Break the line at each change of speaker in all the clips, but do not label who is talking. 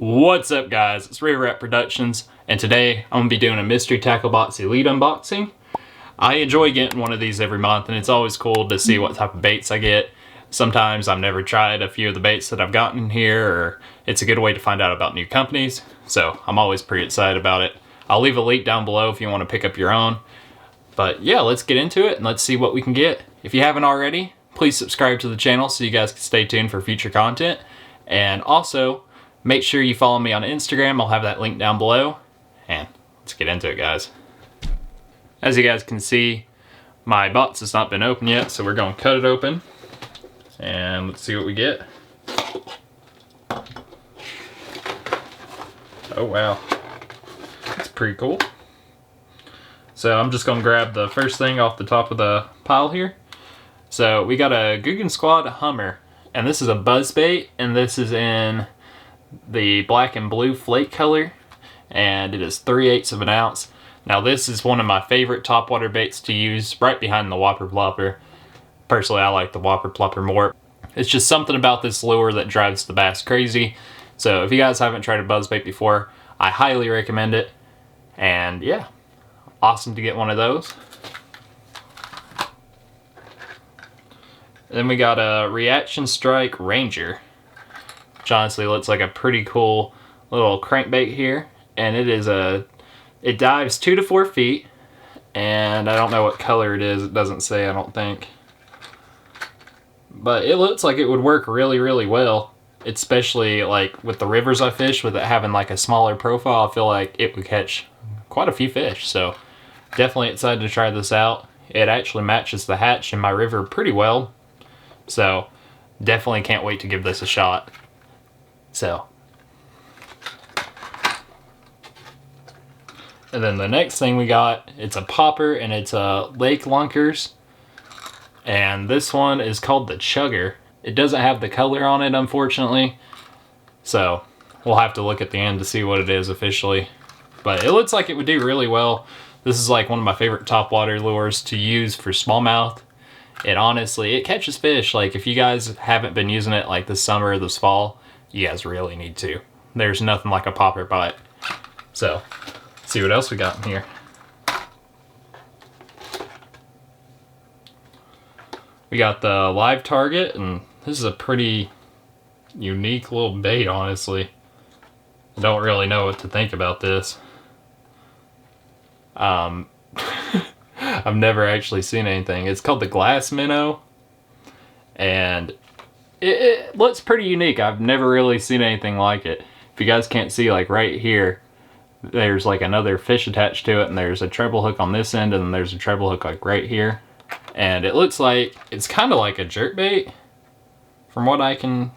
What's up guys, it's River Rat Productions, and today I'm going to be doing a Mystery Tackle Box Elite unboxing. I enjoy getting one of these every month, and it's always cool to see what type of baits I get. Sometimes I've never tried a few of the baits that I've gotten here, or it's a good way to find out about new companies, so I'm always pretty excited about it. I'll leave a link down below if you want to pick up your own. But yeah, let's get into it and let's see what we can get. If you haven't already, please subscribe to the channel so you guys can stay tuned for future content. And also, make sure you follow me on Instagram. I'll have that link down below. And let's get into it, guys. As you guys can see, my box has not been opened yet, so we're going to cut it open. And let's see what we get. Oh wow, that's pretty cool. So I'm just going to grab the first thing off the top of the pile here. So we got a Guggen Squad Hummer. And this is a buzzbait, and this is in the black and blue flake color, and it is 3/8 of an ounce. Now this is one of my favorite topwater baits to use, right behind the Whopper Plopper. Personally, I like the Whopper Plopper more. It's just something about this lure that drives the bass crazy. So if you guys haven't tried a buzzbait before, I highly recommend it. And yeah, awesome to get one of those. Then we got a Reaction Strike Ranger, which honestly looks like a pretty cool little crankbait here. And it dives 2 to 4 feet, and I don't know what color it is. It doesn't say, I don't think. But it looks like it would work really, really well, especially like with the rivers I fish, with it having like a smaller profile. I feel like it would catch quite a few fish. So definitely excited to try this out. It actually matches the hatch in my river pretty well. So definitely can't wait to give this a shot. So, and then the next thing we got, it's a popper, and it's a Lake Lunkers, and this one is called the Chugger. It doesn't have the color on it, unfortunately, so we'll have to look at the end to see what it is officially, but it looks like it would do really well. This is like one of my favorite topwater lures to use for smallmouth. It honestly, it catches fish. Like, if you guys haven't been using it like this summer or this fall, you guys really need to. There's nothing like a popper bite. So, let's see what else we got in here. We got the Live Target, and this is a pretty unique little bait, honestly. I don't really know what to think about this. I've never actually seen anything. It's called the Glass Minnow, and it looks pretty unique. I've never really seen anything like it. If you guys can't see, like right here, there's like another fish attached to it, and there's a treble hook on this end, and then there's a treble hook like right here. And it looks like it's kind of like a jerkbait, from what I can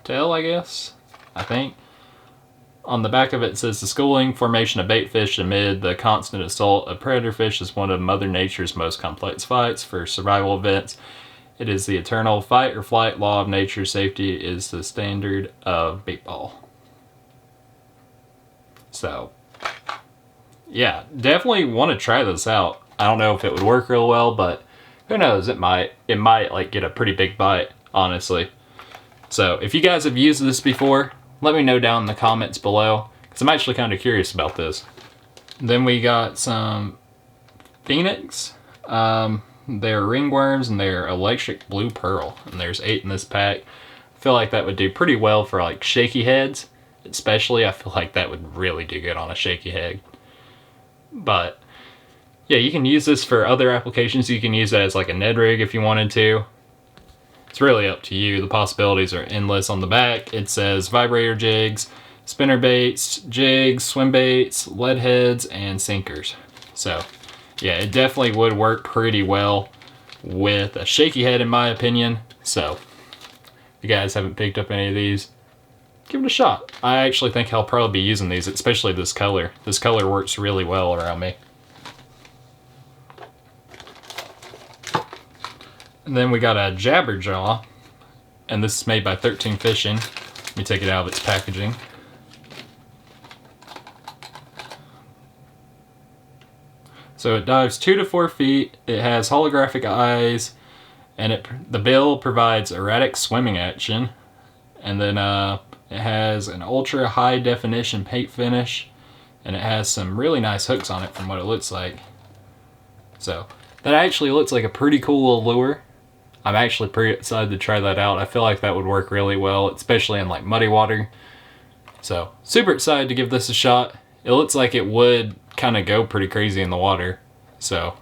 tell, I guess. I think. On the back of it says, the schooling formation of bait fish amid the constant assault of predator fish is one of Mother Nature's most complex fights for survival events. It is the eternal fight or flight law of nature. Safety is the standard of bait ball. So, yeah, definitely want to try this out. I don't know if it would work real well, but who knows, it might. It might like get a pretty big bite, honestly. So, if you guys have used this before, let me know down in the comments below, because I'm actually kind of curious about this. Then we got some Phoenix. They're ringworms, and they're electric blue pearl, and there's 8 in this pack. I feel like that would do pretty well for like shaky heads, especially. I feel like that would really do good on a shaky head. But yeah, you can use this for other applications. You can use it as like a Ned rig if you wanted to. It's really up to you. The possibilities are endless. On the back, it says vibrator jigs, spinner baits, jigs, swim baits, lead heads, and sinkers. So, yeah, it definitely would work pretty well with a shaky head, in my opinion. So, if you guys haven't picked up any of these, give it a shot. I actually think I'll probably be using these, especially this color. This color works really well around me. And then we got a Jabberjaw, and this is made by 13 Fishing. Let me take it out of its packaging. So it dives 2 to 4 feet. It has holographic eyes, and the bill provides erratic swimming action. And then It has an ultra high definition paint finish, and it has some really nice hooks on it from what it looks like. So that actually looks like a pretty cool little lure. I'm actually pretty excited to try that out. I feel like that would work really well, especially in like muddy water. So super excited to give this a shot. It looks like it would kind of go pretty crazy in the water. So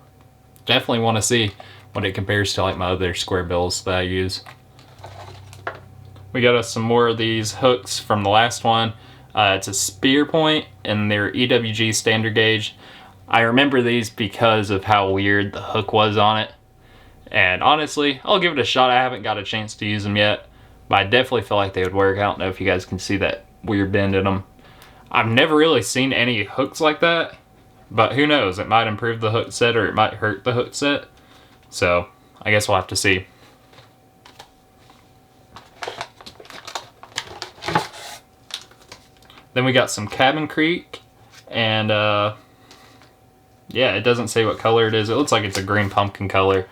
definitely want to see what it compares to like my other square bills that I use. We got us some more of these hooks from the last one. It's a spear point and they're EWG standard gauge. I remember these because of how weird the hook was on it. And honestly, I'll give it a shot. I haven't got a chance to use them yet, but I definitely feel like they would work. I don't know if you guys can see that weird bend in them. I've never really seen any hooks like that, but who knows? It might improve the hook set or it might hurt the hook set. So I guess we'll have to see. Then we got some Cabin Creek, and yeah, it doesn't say what color it is. It looks like it's a green pumpkin color.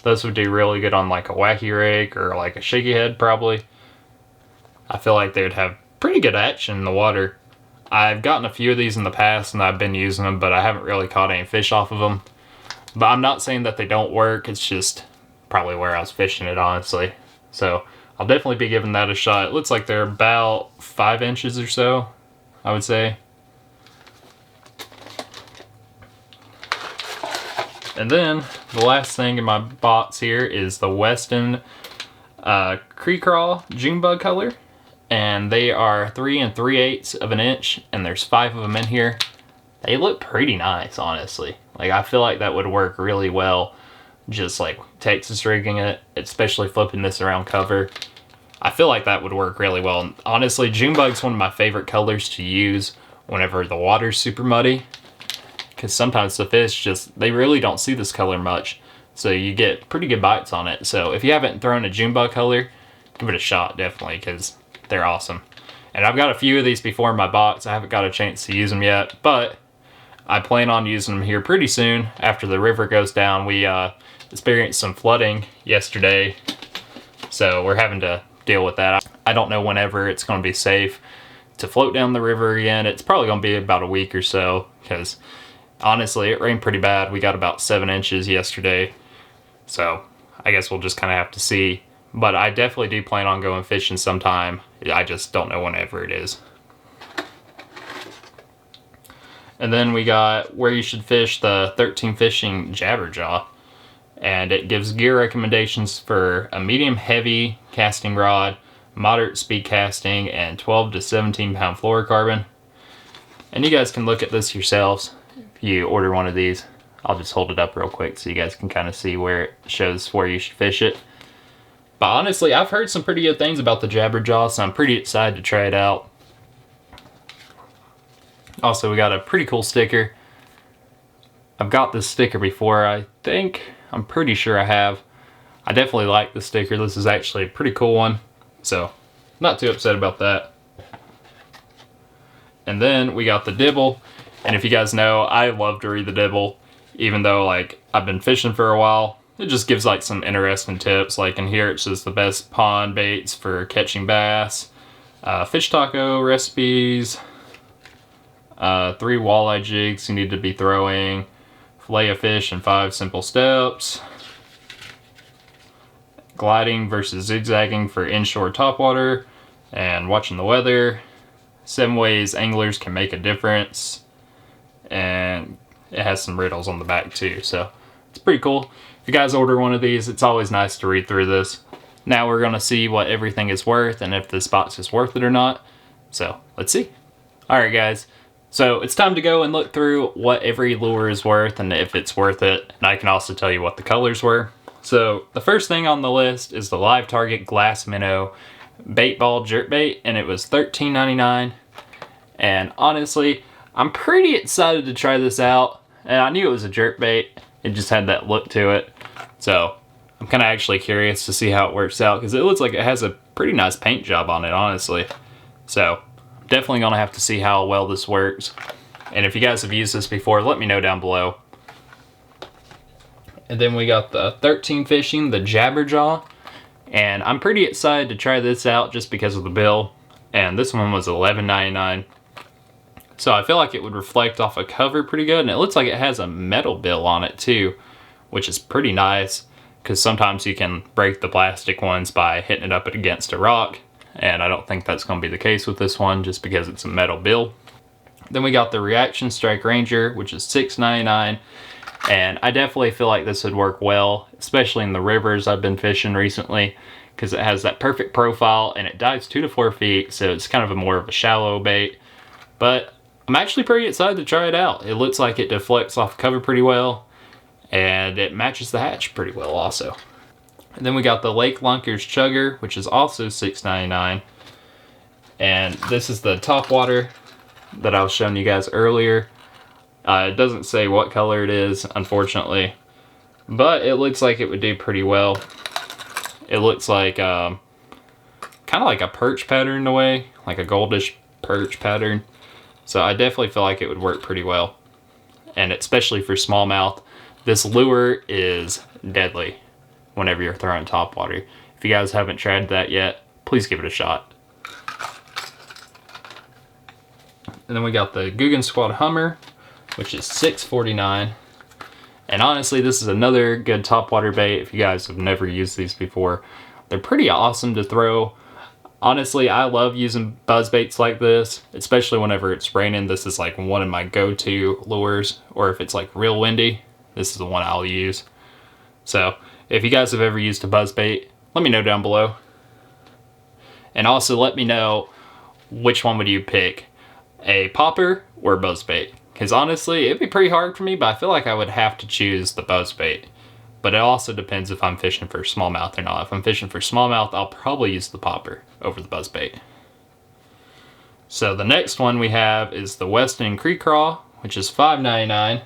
Those would do really good on like a wacky rig or like a shaky head probably. I feel like they would have pretty good action in the water. I've gotten a few of these in the past and I've been using them, but I haven't really caught any fish off of them. But I'm not saying that they don't work, it's just probably where I was fishing it, honestly. So I'll definitely be giving that a shot. It looks like they're about 5 inches or so, I would say. And then the last thing in my box here is the Weston Creek Crawl June Bug color. And they are 3 3/8 of an inch, and there's 5 of them in here. They look pretty nice, honestly. Like, I feel like that would work really well, just like Texas rigging it, especially flipping this around cover. I feel like that would work really well. And honestly, June Bug's one of my favorite colors to use whenever the water's super muddy, because sometimes the fish just, they really don't see this color much, so you get pretty good bites on it. So if you haven't thrown a June Bug color, give it a shot, definitely, because they're awesome. And I've got a few of these before in my box. I haven't got a chance to use them yet, but I plan on using them here pretty soon after the river goes down. We experienced some flooding yesterday, so we're having to deal with that. I don't know whenever it's going to be safe to float down the river again. It's probably going to be about a week or so, because honestly, it rained pretty bad. We got about 7 inches yesterday, so I guess we'll just kind of have to see. But I definitely do plan on going fishing sometime. I just don't know whenever it is. And then we got Where You Should Fish, the 13 Fishing Jabberjaw. And it gives gear recommendations for a medium heavy casting rod, moderate speed casting, and 12 to 17 pound fluorocarbon. And you guys can look at this yourselves if you order one of these. I'll just hold it up real quick so you guys can kind of see where it shows where you should fish it. But honestly, I've heard some pretty good things about the Jabberjaw, so I'm pretty excited to try it out. Also, we got a pretty cool sticker. I've got this sticker before, I'm pretty sure I have. I definitely like the sticker. This is actually a pretty cool one, so not too upset about that. And then we got the dibble, and if you guys know, I love to read the dibble, even though like I've been fishing for a while. It just gives like some interesting tips. Like in here, it's just the best pond baits for catching bass, fish taco recipes, 3 walleye jigs you need to be throwing, fillet a fish in 5 simple steps, gliding versus zigzagging for inshore topwater, and watching the weather, 7 ways anglers can make a difference, and it has some riddles on the back too, so it's pretty cool. If you guys order one of these, it's always nice to read through this. Now we're going to see what everything is worth and if this box is worth it or not. So let's see. Alright guys, so it's time to go and look through what every lure is worth and if it's worth it. And I can also tell you what the colors were. So the first thing on the list is the Live Target Glass Minnow Bait Ball Jerkbait, and it was $13.99. And honestly, I'm pretty excited to try this out. And I knew it was a jerkbait. It just had that look to it. So I'm kind of actually curious to see how it works out, because it looks like it has a pretty nice paint job on it, honestly. So definitely gonna have to see how well this works. And if you guys have used this before, let me know down below. And then we got the 13 Fishing, the Jabberjaw. And I'm pretty excited to try this out just because of the bill. and this one was $11.99. So I feel like it would reflect off a cover pretty good, and it looks like it has a metal bill on it too, which is pretty nice, because sometimes you can break the plastic ones by hitting it up against a rock, and I don't think that's going to be the case with this one just because it's a metal bill. Then we got the Reaction Strike Ranger, which is $6.99, and I definitely feel like this would work well, especially in the rivers I've been fishing recently, because it has that perfect profile and it dives 2 to 4 feet, so it's kind of more of a shallow bait. But I'm actually pretty excited to try it out. It looks like it deflects off cover pretty well, and it matches the hatch pretty well also. And then we got the Lake Lunkers Chugger, which is also $6.99, and this is the top water that I was showing you guys earlier. It doesn't say what color it is, unfortunately, but it looks like it would do pretty well. It looks like kind of like a perch pattern in a way, like a goldish perch pattern. So I definitely feel like it would work pretty well, and especially for smallmouth. This lure is deadly whenever you're throwing topwater. If you guys haven't tried that yet, please give it a shot. And then we got the Guggen Squad Hummer, which is $6.49. And honestly, this is another good topwater bait if you guys have never used these before. They're pretty awesome to throw. Honestly, I love using buzz baits like this, especially whenever it's raining. This is like one of my go-to lures, or if it's like real windy, this is the one I'll use. So if you guys have ever used a buzz bait, let me know down below. And also let me know which one would you pick, a popper or a buzzbait, because honestly it'd be pretty hard for me, but I feel like I would have to choose the buzzbait. But it also depends if I'm fishing for smallmouth or not. If I'm fishing for smallmouth, I'll probably use the popper over the buzzbait. So the next one we have is the Weston Creek Craw, which is $5.99,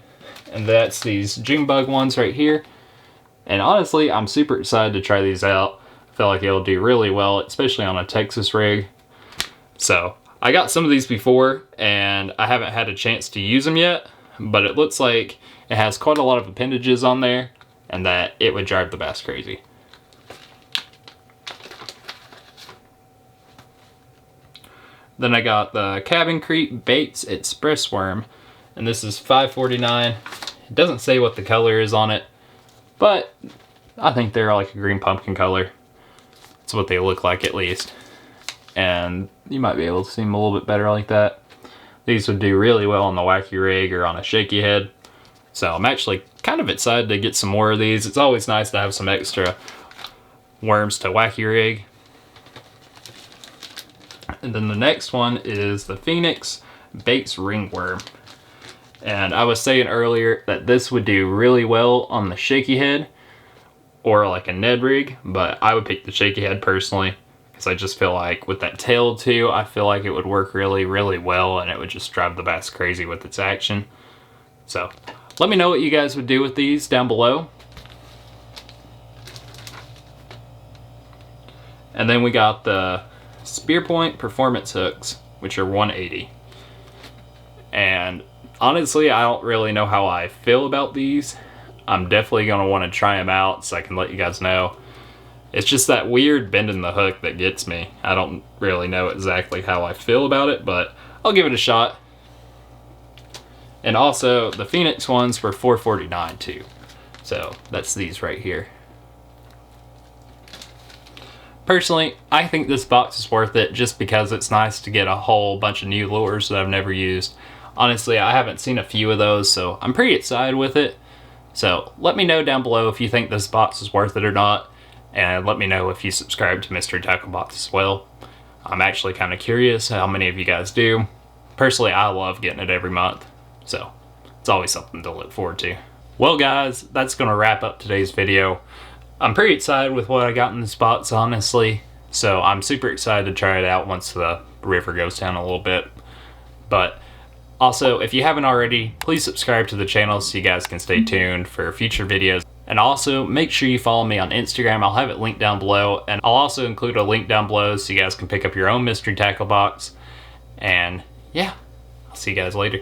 and that's these June bug ones right here. And honestly, I'm super excited to try these out. I feel like it'll do really well, especially on a Texas rig. So I got some of these before, and I haven't had a chance to use them yet, but it looks like it has quite a lot of appendages on there, and that it would drive the bass crazy. Then I got the Cabin Creek Baits Express Worm, and this is $5.49. It doesn't say what the color is on it, but I think they're like a green pumpkin color. That's what they look like, at least. And you might be able to see them a little bit better like that. These would do really well on the wacky rig or on a shaky head. So I'm actually kind of excited to get some more of these. It's always nice to have some extra worms to wacky rig. And then the next one is the Phoenix Baits Ringworm. And I was saying earlier that this would do really well on the shaky head or like a Ned rig, but I would pick the shaky head personally, because I just feel like with that tail too, I feel like it would work really, really well, and it would just drive the bass crazy with its action. So let me know what you guys would do with these down below. And then we got the Spearpoint Performance Hooks, which are $180. And honestly, I don't really know how I feel about these. I'm definitely going to want to try them out so I can let you guys know. It's just that weird bend in the hook that gets me. I don't really know exactly how I feel about it, but I'll give it a shot. And also, the Phoenix ones were $4.49 too. So that's these right here. Personally, I think this box is worth it just because it's nice to get a whole bunch of new lures that I've never used. Honestly, I haven't seen a few of those, so I'm pretty excited with it. So let me know down below if you think this box is worth it or not, and let me know if you subscribe to Mystery Tackle Box as well. I'm actually kind of curious how many of you guys do. Personally, I love getting it every month, so it's always something to look forward to. Well guys, that's going to wrap up today's video. I'm pretty excited with what I got in this box, honestly, so I'm super excited to try it out once the river goes down a little bit. But also, if you haven't already, please subscribe to the channel so you guys can stay tuned for future videos. And also, make sure you follow me on Instagram. I'll have it linked down below. And I'll also include a link down below so you guys can pick up your own mystery tackle box. And yeah, I'll see you guys later.